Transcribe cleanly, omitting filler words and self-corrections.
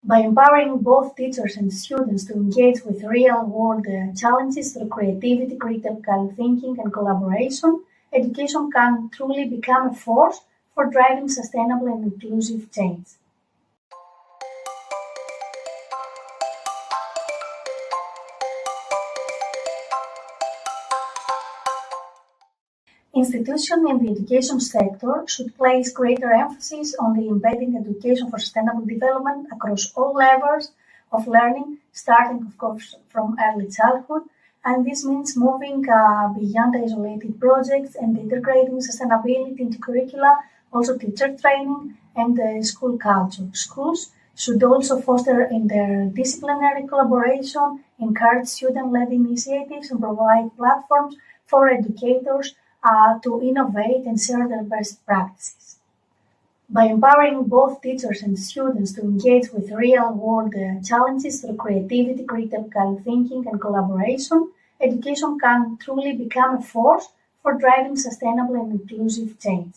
By empowering both teachers and students to engage with real-world challenges through creativity, critical thinking, and collaboration, education can truly become a force for driving sustainable and inclusive change. Institutions in the education sector should place greater emphasis on the embedding education for sustainable development across all levels of learning, starting, of course, from early childhood. And this means moving beyond isolated projects and integrating sustainability into curricula, also teacher training and school culture. Schools should also foster interdisciplinary collaboration, encourage student-led initiatives, and provide platforms for educators to innovate and share their best practices. By empowering both teachers and students to engage with real-world challenges through creativity, critical thinking, and collaboration, education can truly become a force for driving sustainable and inclusive change.